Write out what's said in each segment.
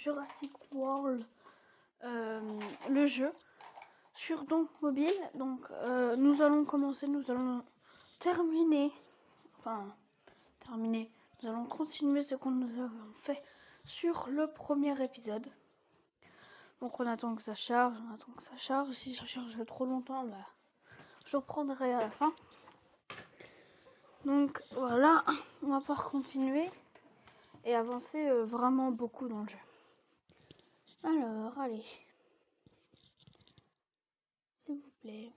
Jurassic World, le jeu, sur donc mobile. Donc nous allons terminer, nous allons continuer ce que nous avons fait sur le premier épisode. Donc on attend que ça charge, si ça charge trop longtemps, je reprendrai à la fin. Donc voilà, on va pouvoir continuer et avancer vraiment beaucoup dans le jeu. Alors, allez. S'il vous plaît.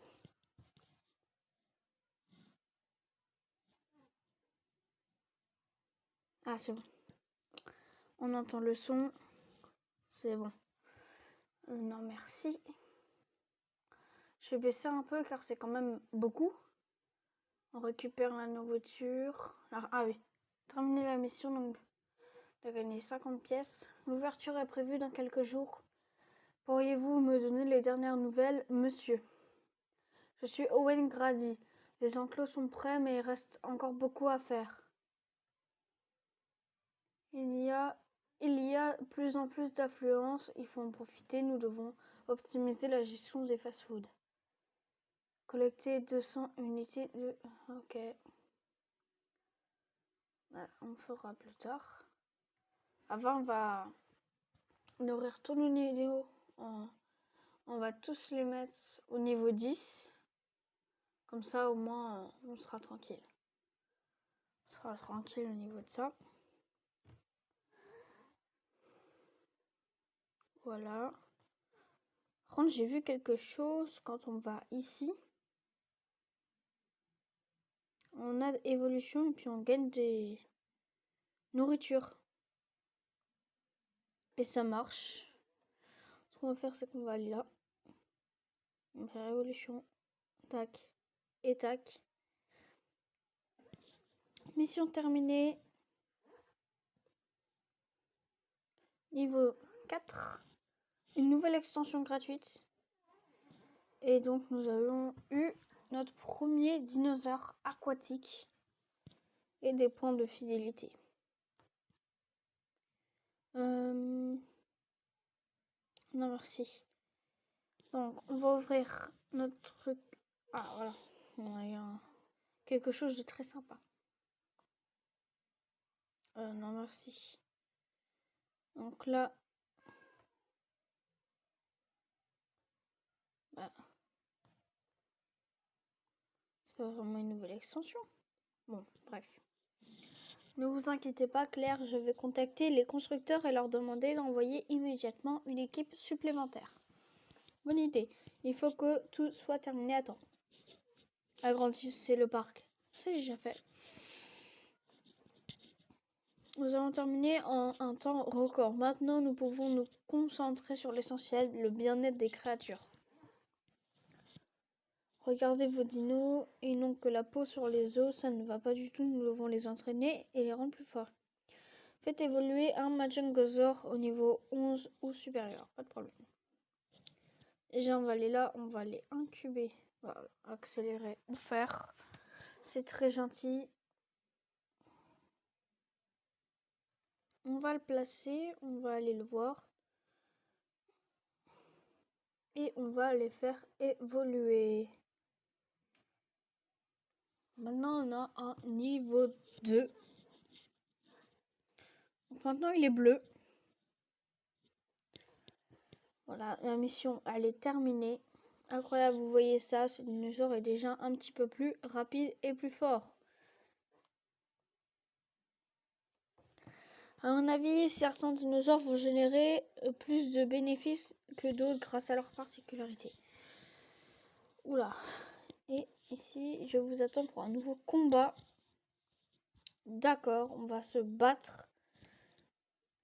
Ah, c'est bon. On entend le son. C'est bon. Non, merci. Je vais baisser un peu car c'est quand même beaucoup. On récupère la nourriture. Ah oui. Terminer la mission, donc de gagner 50 pièces. L'ouverture est prévue dans quelques jours. Pourriez-vous me donner les dernières nouvelles, monsieur? Je suis Owen Grady. Les enclos sont prêts, mais il reste encore beaucoup à faire. Il y a plus en plus d'affluence, il faut en profiter, nous devons optimiser la gestion des fast-foods. Collecter 200 unités de... Ok. On fera plus tard. Avant, on va nourrir tous nos niveaux. On va tous les mettre au niveau 10. Comme ça, au moins, on sera tranquille. On sera tranquille au niveau de ça. Voilà. Par contre, j'ai vu quelque chose quand on va ici. On a évolution et puis on gagne des nourritures. Et ça marche. Ce qu'on va faire, c'est qu'on va aller là. On va faire évolution. Tac. Et tac. Mission terminée. Niveau 4. Une nouvelle extension gratuite. Et donc nous avons eu notre premier dinosaure aquatique. Et des points de fidélité. Non merci. Donc on va ouvrir notre truc. Ah voilà. On a quelque chose de très sympa. Non merci. Donc là. C'est pas vraiment une nouvelle extension. Bon, bref. Ne vous inquiétez pas, Claire, je vais contacter les constructeurs et leur demander d'envoyer immédiatement une équipe supplémentaire. Bonne idée. Il faut que tout soit terminé à temps. Agrandissez le parc. C'est déjà fait. Nous avons terminé en un temps record. Maintenant, nous pouvons nous concentrer sur l'essentiel, le bien-être des créatures. Regardez vos dinos et non que la peau sur les os, ça ne va pas du tout. Nous devons les entraîner et les rendre plus forts. Faites évoluer un Majungasaur au niveau 11 ou supérieur, pas de problème. Déjà on va aller là, on va aller incuber. Voilà, accélérer ou faire. C'est très gentil. On va le placer, on va aller le voir. Et on va les faire évoluer. Maintenant on a un niveau 2. Donc maintenant il est bleu. Voilà, la mission elle est terminée. Incroyable, vous voyez ça, ce dinosaure est déjà un petit peu plus rapide et plus fort. À mon avis, certains dinosaures vont générer plus de bénéfices que d'autres grâce à leurs particularités. Oula. Et ici, je vous attends pour un nouveau combat. D'accord, on va se battre.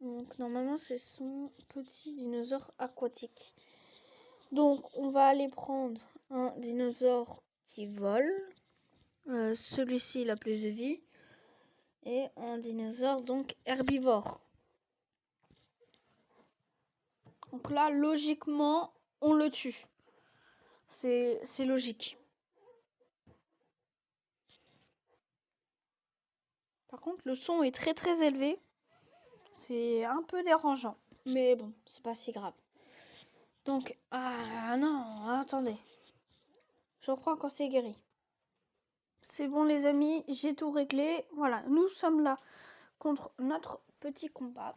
Donc normalement, c'est son petit dinosaure aquatique. Donc on va aller prendre un dinosaure qui vole. Celui-ci, il a plus de vie. Et un dinosaure donc herbivore. Donc là, logiquement, on le tue. C'est logique. Par contre, le son est très très élevé. C'est un peu dérangeant. mais bon, c'est pas si grave. Donc, ah non, attendez. Je reprends quand c'est guéri. C'est bon les amis, j'ai tout réglé. Voilà, nous sommes là contre notre petit combat.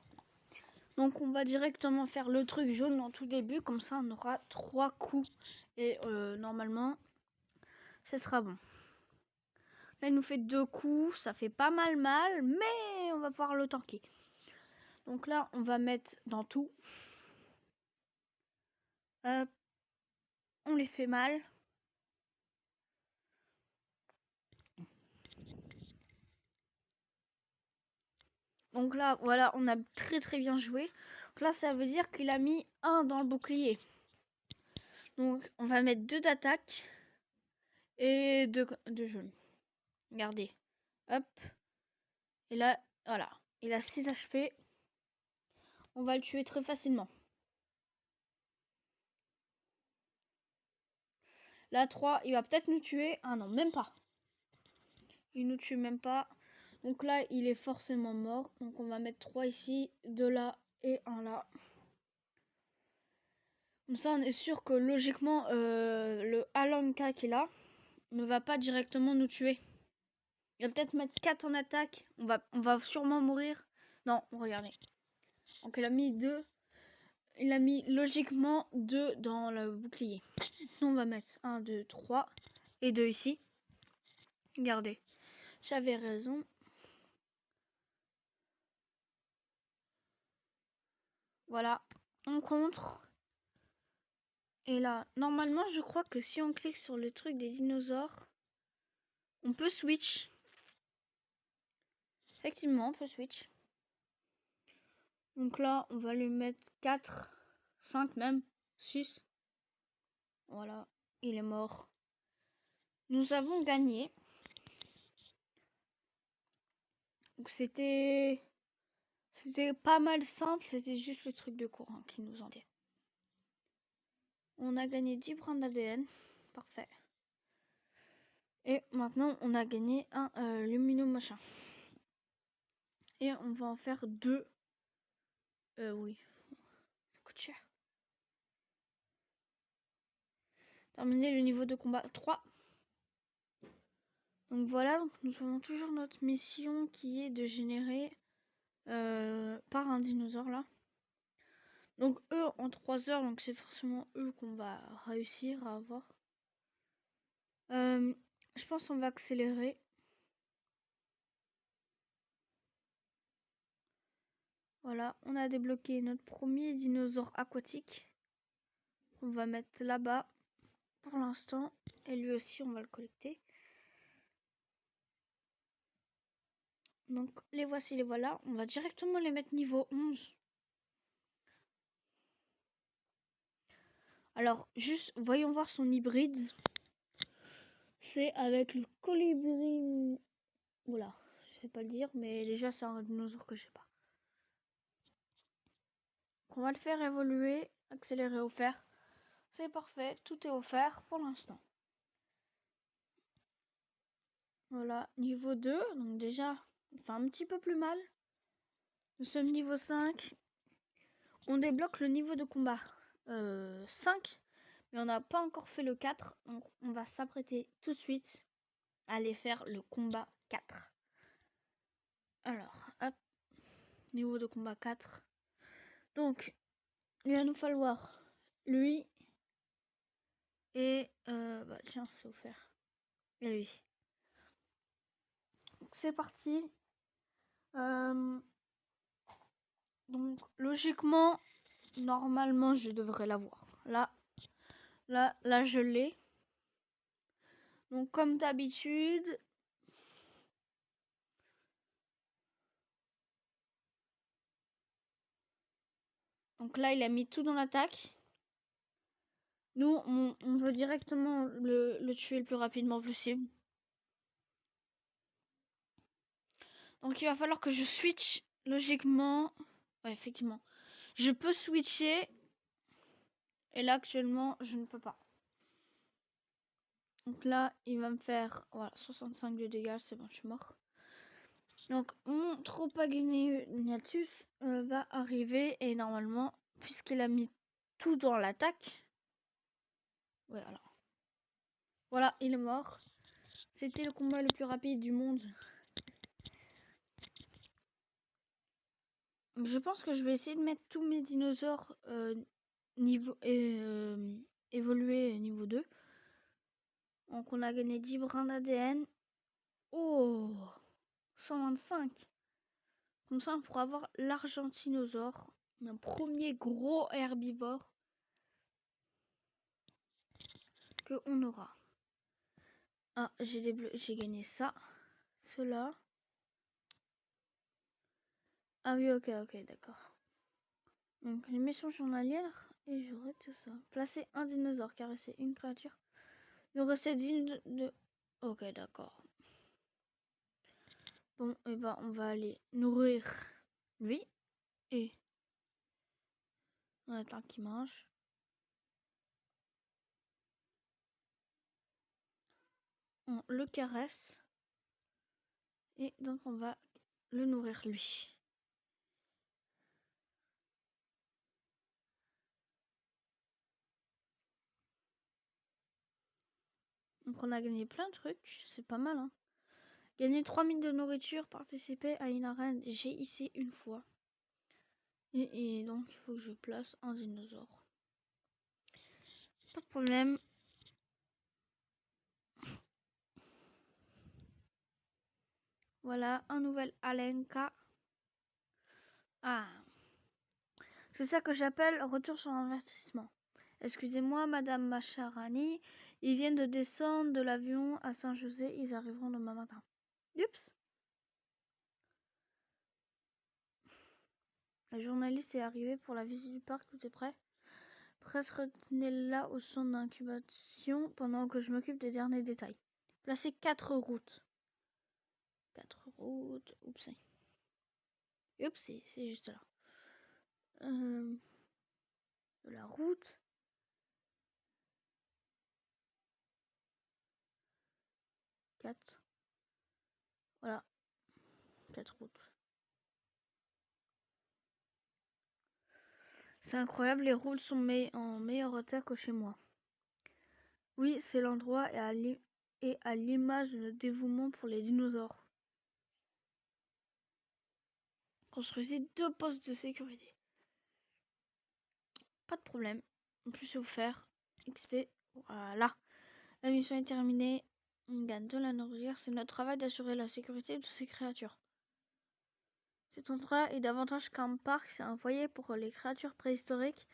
Donc on va directement faire le truc jaune en tout début, comme ça on aura 3 coups. Et normalement, ce sera bon. Là il nous fait 2 coups, ça fait pas mal, mais on va pouvoir le tanker. Donc là on va mettre dans tout. Hop. On les fait mal. Donc là, voilà, on a très bien joué. Donc là, ça veut dire qu'il a mis 1 dans le bouclier. Donc, on va mettre 2 d'attaque et 2 de jaune. Regardez. Hop. Et là, voilà. Il a 6 HP. On va le tuer très facilement. Là, 3, il va peut-être nous tuer. Ah non, même pas. Il nous tue même pas. Donc là, il est forcément mort. Donc on va mettre 3 ici, 2 là et 1 là. Comme ça, on est sûr que logiquement, le Alanka qu'il a ne va pas directement nous tuer. Il va peut-être mettre 4 en attaque. On va sûrement mourir. Non, regardez. Donc il a mis 2. Il a mis logiquement 2 dans le bouclier. Nous, on va mettre 1, 2, 3 et 2 ici. Regardez. J'avais raison. Voilà. On contre. Et là, normalement, je crois que si on clique sur le truc des dinosaures, on peut switch. Effectivement, on peut switch. Donc là, on va lui mettre 4, 5 même, 6. Voilà, il est mort. Nous avons gagné. Donc c'était pas mal simple, c'était juste le truc de courant qui nous en dit. On a gagné 10 brins d'ADN. Parfait. Et maintenant, on a gagné un lumineux machin. Et on va en faire 2. Oui. Ça coûte cher. Terminer le niveau de combat 3. Donc voilà, donc nous avons toujours notre mission qui est de générer par un dinosaure là. Donc eux en 3 heures, donc c'est forcément eux qu'on va réussir à avoir. Je pense qu'on va accélérer. Voilà, on a débloqué notre premier dinosaure aquatique. On va mettre là-bas pour l'instant. Et lui aussi, on va le collecter. Donc les voici, les voilà. On va directement les mettre niveau 11. Alors, juste, voyons voir son hybride. C'est avec le colibri... Voilà, je sais pas le dire, mais déjà, c'est un dinosaure que je sais pas. On va le faire évoluer, accélérer, offert. C'est parfait, tout est offert pour l'instant. Voilà, niveau 2, donc déjà, on fait un petit peu plus mal. Nous sommes niveau 5. On débloque le niveau de combat 5, mais on n'a pas encore fait le 4. Donc on va s'apprêter tout de suite à aller faire le combat 4. Alors, hop, niveau de combat 4. Donc, il va nous falloir lui et... bah tiens, c'est offert. Et lui. C'est parti. Donc logiquement, normalement je devrais l'avoir. Là je l'ai. Donc comme d'habitude, donc là il a mis tout dans l'attaque. Nous on veut directement le tuer le plus rapidement possible. Donc il va falloir que je switch logiquement. Ouais, effectivement. Je peux switcher. Et là actuellement je ne peux pas. Donc là il va me faire voilà, 65 de dégâts, c'est bon, je suis mort. Donc mon Tropagnatus va arriver et normalement, puisqu'il a mis tout dans l'attaque, ouais alors, voilà, il est mort. C'était le combat le plus rapide du monde. Je pense que je vais essayer de mettre tous mes dinosaures niveau évolués niveau 2. Donc on a gagné 10 brins d'ADN. Oh, 125. Comme ça on pourra avoir l'argentinosaure, un premier gros herbivore que on aura. Ah, j'ai gagné ça, cela. Ah oui, ok, d'accord. Donc les missions journalières et j'aurai tout ça. Placer un dinosaure, caresser une créature. Nous rester de... Ok, d'accord. Bon, et ben on va aller nourrir lui et on attend qu'il mange. On le caresse et donc on va le nourrir lui. Donc on a gagné plein de trucs, c'est pas mal hein. Gagner 3000 de nourriture, participer à une arène GIC une fois. Et donc il faut que je place un dinosaure. Pas de problème. Voilà, un nouvel Alenka. Ah, c'est ça que j'appelle retour sur investissement. Excusez-moi, Madame Macharani, ils viennent de descendre de l'avion à Saint-José, ils arriveront demain matin. Oups. La journaliste est arrivée pour la visite du parc, tout est prêt. Presque retenez-la au centre d'incubation pendant que je m'occupe des derniers détails. Placez 4 routes. 4 routes. Oups. Oups, c'est juste là. De la route. 4. Voilà. 4 routes. C'est incroyable, les routes sont en meilleur état que chez moi. Oui, c'est l'endroit et à l'image de notre dévouement pour les dinosaures. Construisez 2 postes de sécurité. Pas de problème. En plus, c'est offert. XP. Voilà. La mission est terminée. On gagne de la nourriture. C'est notre travail d'assurer la sécurité de ces créatures. Cet endroit est davantage qu'un parc, c'est un foyer pour les créatures préhistoriques.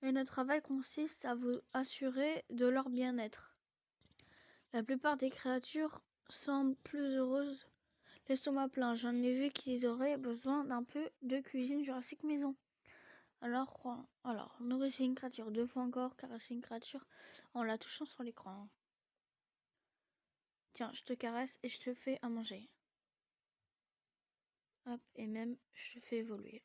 Et notre travail consiste à vous assurer de leur bien-être. La plupart des créatures semblent plus heureuses l'estomac plein. J'en ai vu qu'ils auraient besoin d'un peu de cuisine Jurassic maison. Alors, nourrissez une créature 2 fois encore, caressez une créature en la touchant sur l'écran. Tiens, je te caresse et je te fais à manger. Hop, et même, je te fais évoluer.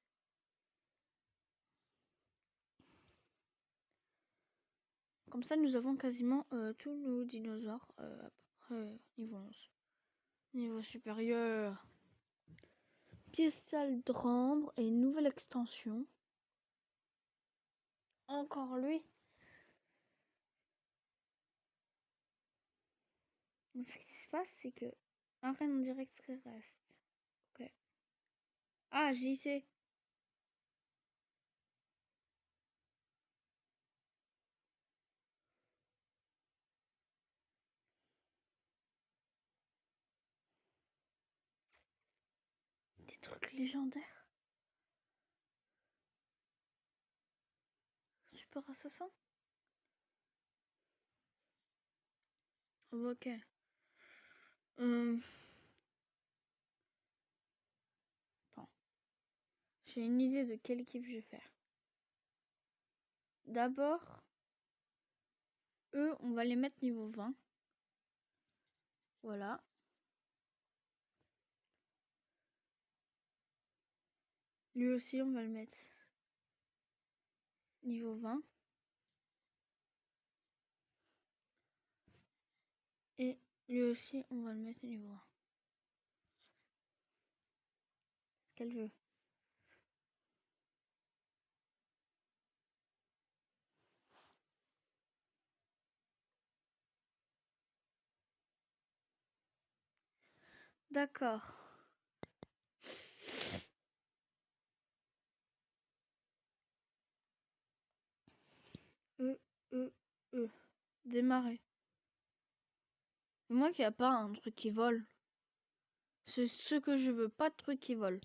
Comme ça, nous avons quasiment tous nos dinosaures après niveau 11. Niveau supérieur. Piédestal d'Ambre et une nouvelle extension. Encore lui. Ce qui se passe, c'est que un reine en direct reste. Ok. Ah, j'y sais. Des trucs légendaires. Super assassin. Ok. Attends. J'ai une idée de quelle équipe je vais faire. D'abord, eux, on va les mettre niveau 20. Voilà. Lui aussi, on va le mettre niveau 20. Et lui aussi, on va le mettre niveau 1. qu'elle veut. D'accord. Démarrer. Moi qu'il n'y a pas un truc qui vole. C'est ce que je veux, pas de truc qui vole.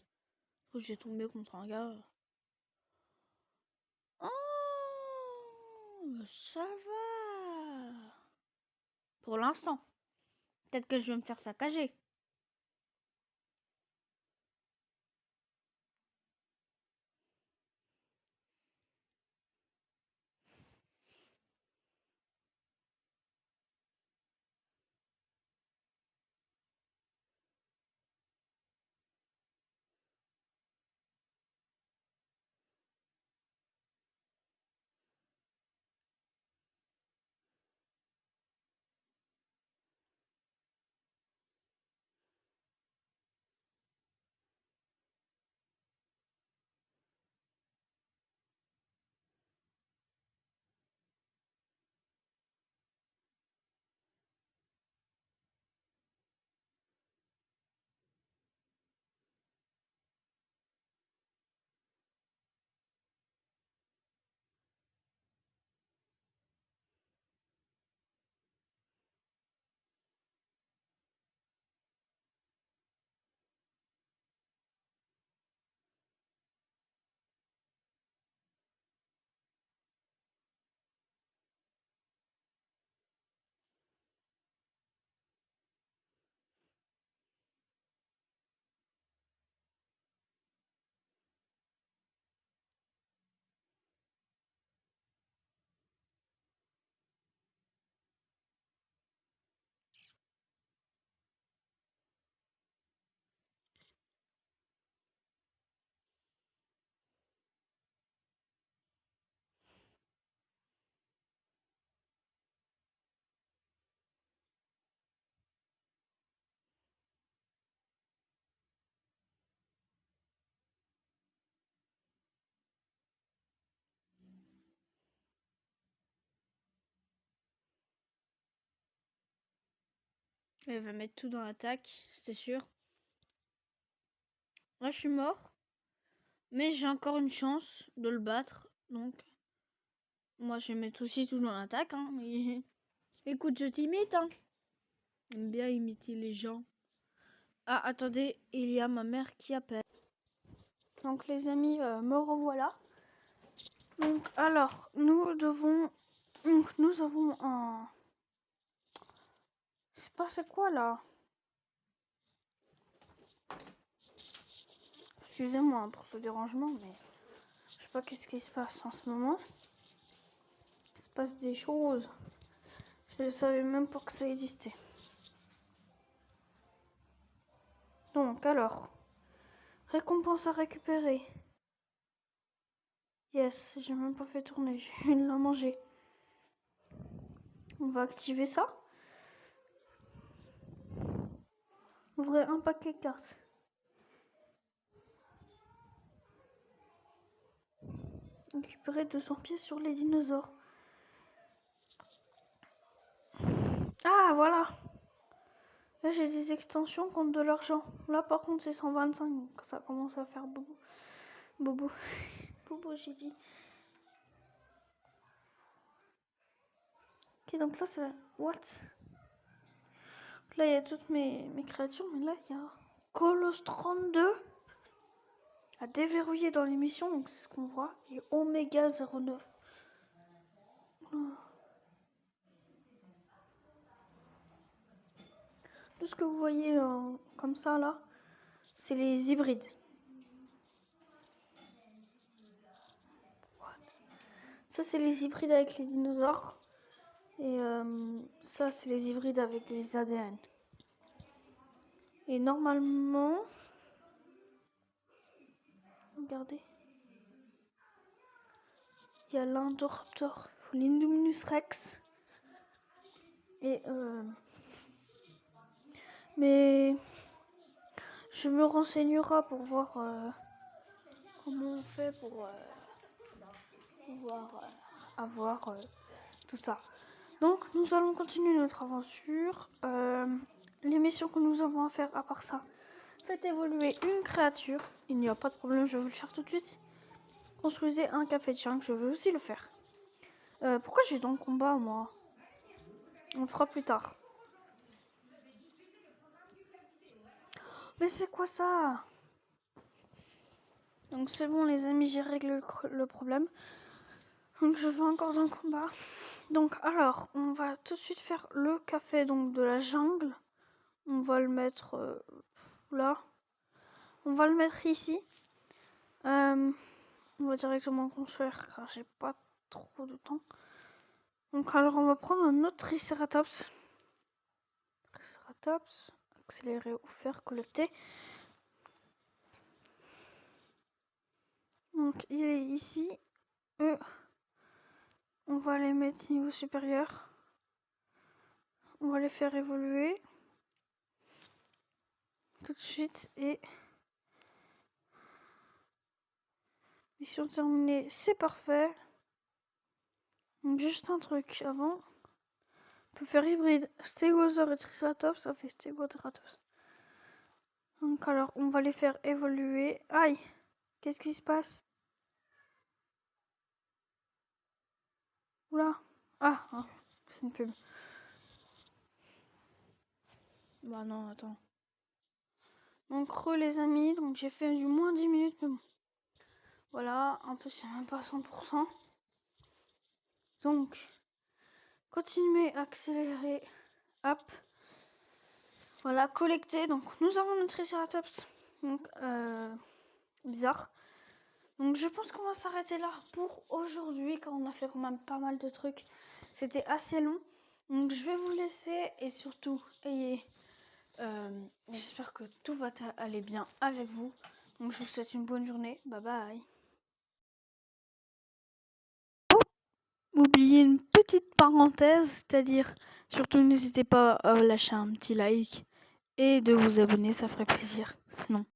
J'ai tombé contre un gars. Oh, ça va. Pour l'instant. Peut-être que je vais me faire saccager. Elle va mettre tout dans l'attaque, c'est sûr. Là, je suis mort. Mais j'ai encore une chance de le battre. Donc, moi, je vais mettre aussi tout dans l'attaque. Hein. Et... Écoute, je t'imite. Hein. J'aime bien imiter les gens. Ah, attendez, il y a ma mère qui appelle. Donc, les amis, me revoilà. Donc, alors, nous devons... Donc, nous avons un... Je sais pas c'est quoi, là. Excusez-moi pour ce dérangement, mais... Je sais pas qu'est-ce qui se passe en ce moment. Il se passe des choses. Je ne savais même pas que ça existait. Donc, alors... Récompense à récupérer. Yes, j'ai même pas fait tourner, je viens de la manger. On va activer ça. Ouvrir un paquet de cartes. Récupérer 200 pièces sur les dinosaures. Ah, voilà. Là, j'ai des extensions contre de l'argent. Là, par contre, c'est 125. Donc ça commence à faire boubou. Boubou. Boubou, j'ai dit. Ok, donc là, c'est... What? Là, il y a toutes mes créatures. Mais là, il y a Colosse 32 à déverrouiller dans l'émission. Donc, c'est ce qu'on voit. Et Oméga 09. Oh. Tout ce que vous voyez comme ça là, c'est les hybrides. Ça c'est les hybrides avec les dinosaures. Et ça c'est les hybrides avec les ADN. Et normalement, regardez, il y a l'Indoraptor, l'Indominus Rex. Et mais je me renseignerai pour voir comment on fait pour pouvoir avoir tout ça. Donc nous allons continuer notre aventure. Les missions que nous avons à faire à part ça. Faites évoluer une créature. Il n'y a pas de problème, je vais le faire tout de suite. Construisez un café de jungle, je vais aussi le faire. Pourquoi j'ai dans le combat moi? On le fera plus tard. Mais c'est quoi ça? Donc c'est bon les amis, j'ai réglé le problème. Donc je vais encore dans le combat. Donc alors, on va tout de suite faire le café donc de la jungle. On va le mettre là. On va le mettre ici. On va directement construire car j'ai pas trop de temps. Donc alors on va prendre un autre Triceratops. Triceratops, accélérer ou faire collecter. Donc il est ici. On va les mettre niveau supérieur. On va les faire évoluer tout de suite et mission terminée, c'est parfait. Donc juste un truc avant. On peut faire hybride stégosaure et triceratops, ça fait stégoceratops. Donc alors on va les faire évoluer. Aïe, qu'est-ce qui se passe? Oula. Ah, c'est une pub. Bah non, attends. Donc les amis, donc j'ai fait du moins 10 minutes, mais bon. Voilà, en plus c'est même pas 100%. Donc, continuez à accélérer. Hop. Voilà, collecter. Donc nous avons notre Triceratops. Donc, bizarre. Donc je pense qu'on va s'arrêter là pour aujourd'hui, car on a fait quand même pas mal de trucs. C'était assez long. Donc je vais vous laisser et surtout, j'espère que tout va aller bien avec vous. Donc je vous souhaite une bonne journée. Bye bye. Oubliez une petite parenthèse, c'est-à-dire, surtout n'hésitez pas à lâcher un petit like et de vous abonner, ça ferait plaisir. Sinon.